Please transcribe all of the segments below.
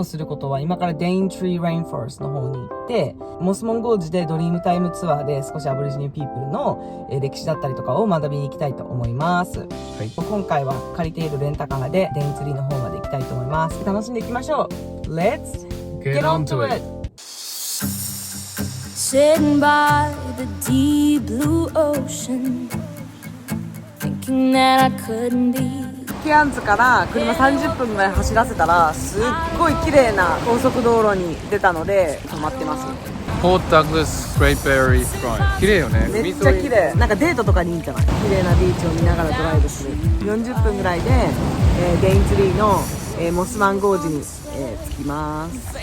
日することは、今からデイントリー・レインフォレストの方に行って、モスモンゴージでドリームタイムツアーで少しアボリジニピープルの歴史だったりとかを学びに行きたいと思います。はい、今回は借りているレンタカーでデインツリーの方まで行きたいと思います。楽しんでいきましょう。Let's get on to it! Sitting by the deep blue ocean, thinking that I couldn't be. ケアンズから車30分ぐらい走らせたらすっごい綺麗な高速道路に出たので止まってます。ポートダグラスグレートベリーフライ綺麗よね。めっちゃ綺麗。なんかデートとかにいいんじゃない？綺麗なビーチを見ながらドライブする。40分ぐらいで、デインツリーの、モスマンゴージに、着きます。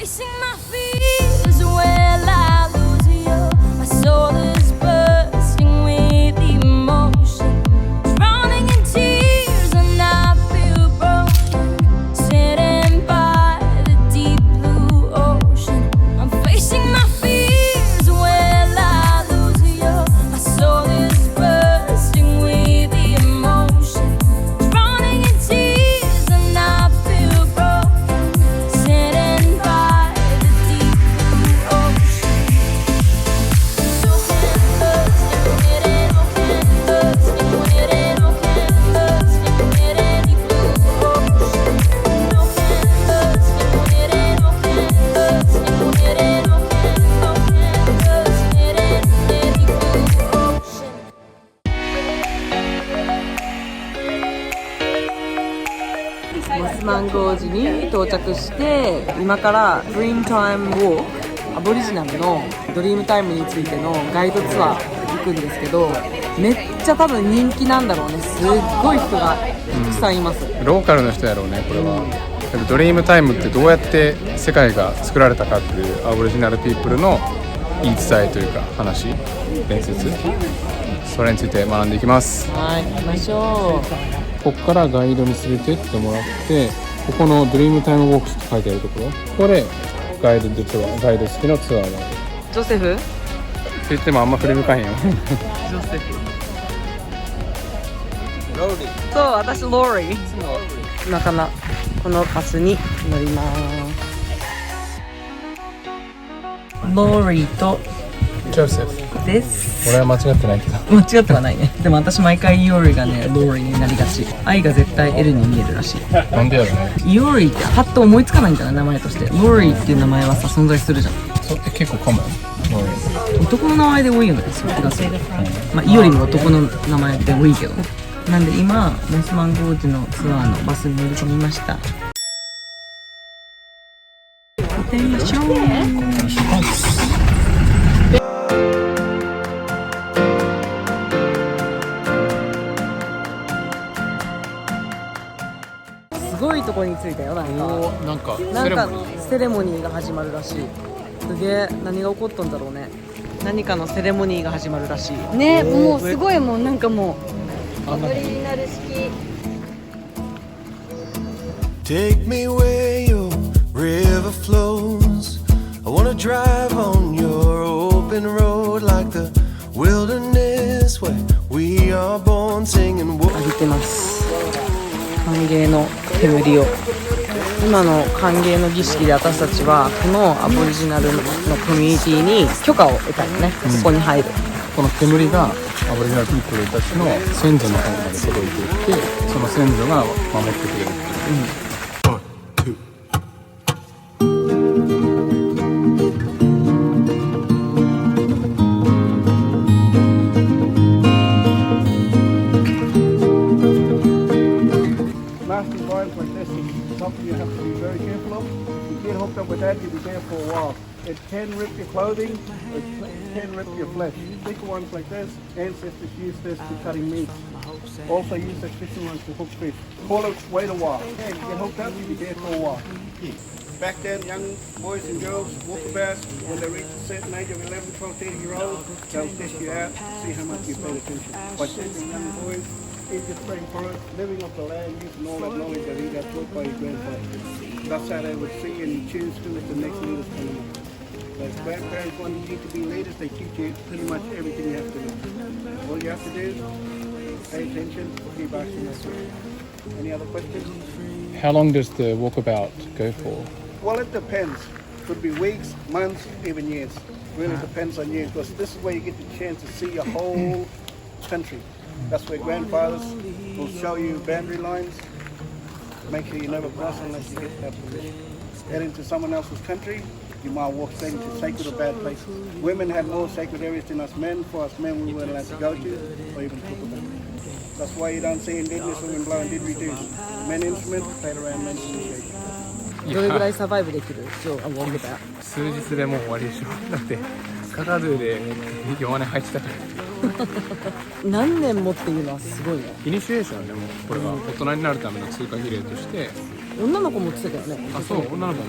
モスマンゴージに到着して、今からドリームタイムウォーク、アボリジナルのドリームタイムについてのガイドツアー行くんですけど、めっちゃ多分人気なんだろうね。すっごい人がたくさんいます、ローカルの人やろうねこれは。ドリームタイムってどうやって世界が作られたかっていうアボリジナルピープルの言い伝えというか話、伝説、それについて学んでいきます。はい、行きましょう。ここからガイドに連れてってもらって、ここのドリームタイムウォークスって書いてあるところ、ここでガイド付きのツアーがある。ジョセフって言ってもあんま振り向かへんよ。ジョセフローリー。そう、私ローリー。今からこのバスに乗ります。ローリーとジョセフです。俺は間違ってないけど。間違ってはないね。でも私毎回イオリがね、ローリーになりがち。愛が絶対 L に見えるらしい。なんでやろね。イオリーってパッと思いつかないんだな、名前として。ローリーっていう名前はさ、存在するじゃん。それって結構コモン。男の名前で多いよね。そう気がする。まあイオリも男の名前で多いけどね。なんで今モスマンゴージのツアーのバスに乗り込みました。行ってみましょう。すごいとこに着いたよ。なんかセレモニーが始まるらしい。すげえ、何が起こったんだろうね。何かのセレモニーが始まるらしいね。もうすごいもん、なんかもうオリジナル式。 Take me where your river flows. I wanna drive on your open road like the wilderness where we are born singing. 浴びてます。歓迎の煙を。今の歓迎の儀式で私たちはこのアボリジナルのコミュニティに許可を得たのね、そこに入る。この煙がアボリジナルピープルたちの先祖の方まで届いていって、その先祖が守ってくれるっていう、You have to be very careful of. You get hooked up with that, you'll be there for a while. It can rip your clothing, it can rip your flesh. Thicker ones like this, ancestors use this for cutting meat. Also use the fishing ones to hook fish. Call it, wait a while. Yeah, you get hooked up, you'll be there for a while. Back then, young boys and girls, walkabouts, when they reach a certain age of 11, 12, 13 year old, they'll test you out, see how much you paid attention. By sending young boys, he's just praying for it, living off the land, using all that knowledge that he got taught by his grandfather. That's how they would see and choose who is the next leaders coming up. Like grandparents wanting you to be leaders, they teach you pretty much everything you have to do. All you have to do is pay attention, keep asking that question. Any other questions? How long does the walkabout go for? Well, it depends. Could be weeks, months, even years. Really depends on you, because this is where you get the chance to see your whole country. That's where grandfathers will show you boundary lines. Make sure you never cross unless you get that permission. Head into someone else's country, you might walk straight into sacred or bad places. Women had more sacred areas than us men. For us men, we weren't allowed to go to or even talk about. That's why you don't see indigenous women blowing didgeridoo. Men instrument, played around men's instrument. どれぐらいサバイブできる？数日でもう終わりでしょ。だってカカドゥで弱音入ってたから何年もっていうのはすごいね。イニシエーションでもこれは大人になるための通過儀礼として。女の子も言ってたよね。あ、そう、女の子も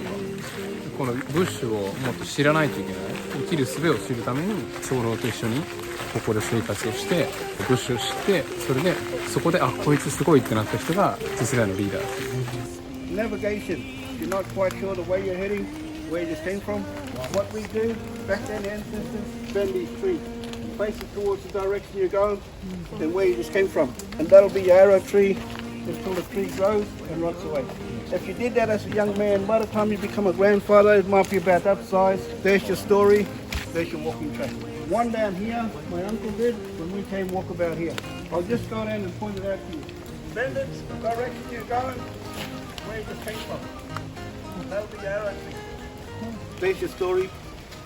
このブッシュをもっと知らないといけない。生きる術を知るために長老と一緒にここで生活をしてブッシュを知って、それでそこでこいつすごいってなった人が次世代のリーダー。Navigation. You're not quite sure the way you're heading, where you just came from. What we do, back then ancestors, bend these trees. Face it towards the direction you're going and where you just came from. And that'll be your arrow tree until the tree grows and rots away. If you did that as a young man, by the time you become a grandfather, it might be about that size. There's your story, there's your walking track. One down here, my uncle did when we came walkabout here. I'll just go down and point it out to you. Bend it, the direction you're going, where you just came from. That'll be your arrow tree. There's your story,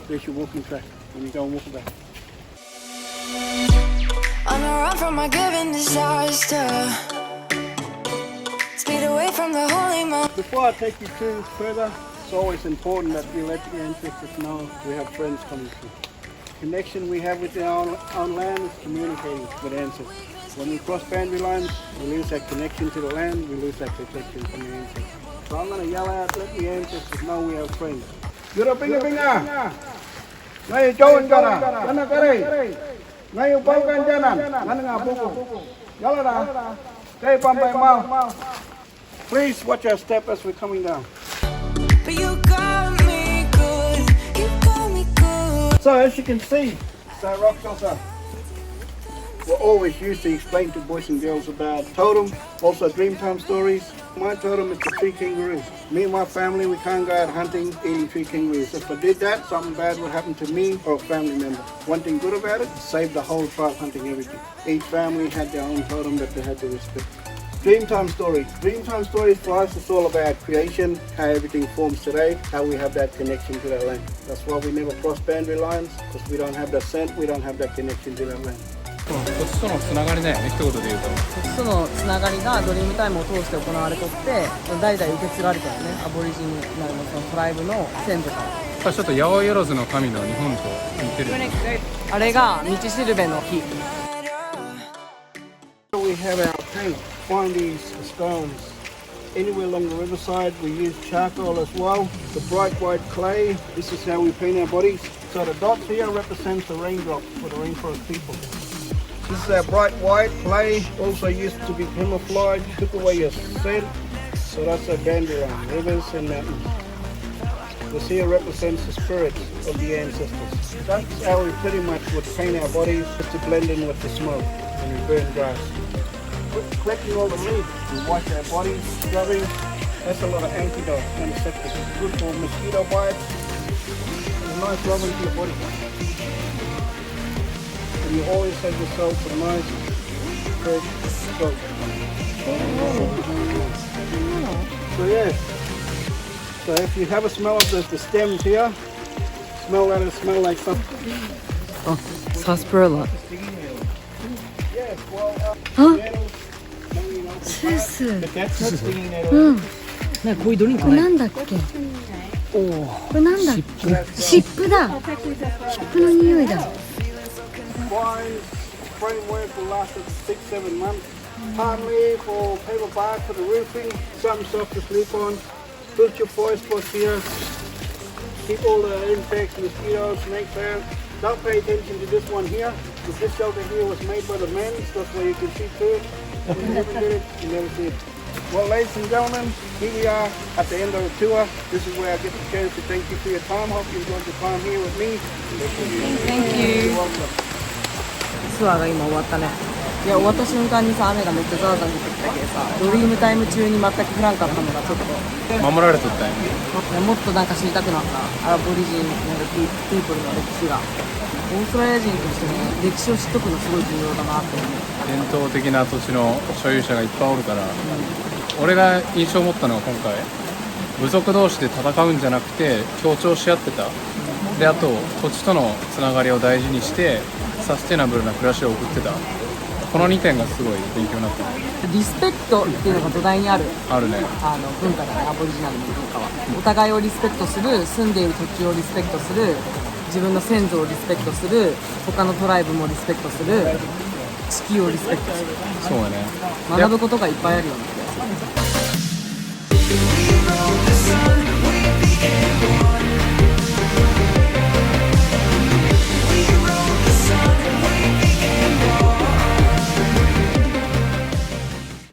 there's your walking track when you go and walk about. On the run from my given disaster, speed away from the holy mountain. Before I take you too further, it's always important that you let your ancestors know we have friends coming through. Connection we have with our own land is communicating with ancestors. When we cross boundary lines, we lose that connection to the land, we lose that connection from the ancestors. So I'm going to yell out, let the ancestors know we have friends. Yura binga binga! Ngayon jauhan gara, kana kare. Ngayon baukan janan, kana nga buko. Yala na, kay pampay mau. Please watch our step as we're coming down. But you got me good, you got me good. So as you can see, it's our rock shelter. We're always used to explain to boys and girls about totem, also Dreamtime stories. My totem is the tree kangaroo. Me and my family, we can't go out hunting, eating tree kangaroos. If I did that, something bad would happen to me or a family member. One thing good about it, saved the whole tribe hunting everything. Each family had their own totem that they had to respect. Dreamtime stories. Dreamtime stories for us is all about creation, how everything forms today, how we have that connection to that land. That's why we never cross boundary lines, because we don't have that scent, we don't have that connection to that land. 土地とのつながりだよね、一言で言うと。土地とのつながりがドリームタイムを通して行われとって、代々受け継がれたよね。アボリジニなるそのトライブの先祖から。ちょっと八百万の神の日本と似てる。あれが道しるべの木。We have our paint. Find these stones. Anywhere along the riverside, we use charcoal as well. The bright white clay, this is how we paint our bodies. So the dots here represents the raindrops for the rainforest people. This is our bright white clay, also used to be camouflage, took away your scent. So that's our boundary line, rivers and mountains. This here represents the spirits of the ancestors. That's how we pretty much would paint our bodies to blend in with the smoke when we burn grass. Collecting all the leaves, we wash our bodies, scrubbing. That's a lot of antidote, antiseptic. Good for mosquito bites. It's a nice rub into your body. And you always have yourself a nice, fresh throat. So yeah. So if you have a smell of the stems here, smell that, it smell like something. あ、サスプララ。スースー。 うん。なんかこういうドリンクこれない。なんだっけ？おお。これなんだっけ？湿布だ。湿布の匂いだ。Framework will last us 6-7 months. Partly for paper bar for the roofing, something soft to sleep on. Put your forest spots here. Keep all the insects, mosquitoes, snakes out. Don't pay attention to this one here. Because this shelter here was made by the men, so that's why you can see through it. If you never did it, you never see it. Well, ladies and gentlemen, here we are at the end of the tour. This is where I get the chance to thank you for your time. Hope you enjoyed your time here with me. Thank you. You're welcome. ツアーが今終わったね。いや終わった瞬間にさ雨がめっちゃザーザー降ってきたけどさ、ドリームタイム中に全く降らんかったのがちょっと守られとったんや。もっとなんか知りたくなった。アラボリジンのピープルの歴史が、オーストラリア人としてね歴史を知っとくのすごい重要だなって思う。伝統的な土地の所有者がいっぱいおるから、俺が印象を持ったのは今回部族同士で戦うんじゃなくて協調し合ってた、であと土地とのつながりを大事にしてサステナブルな暮らしを送ってた、この2点がすごい勉強になった。リスペクトっていうのが土台にあるあるね。文化だね、アボリジナルの文化は。お互いをリスペクトする、住んでいる土地をリスペクトする、自分の先祖をリスペクトする、他のトライブもリスペクトする、地球をリスペクトする。そうやね。学ぶことがいっぱいあるような気がする。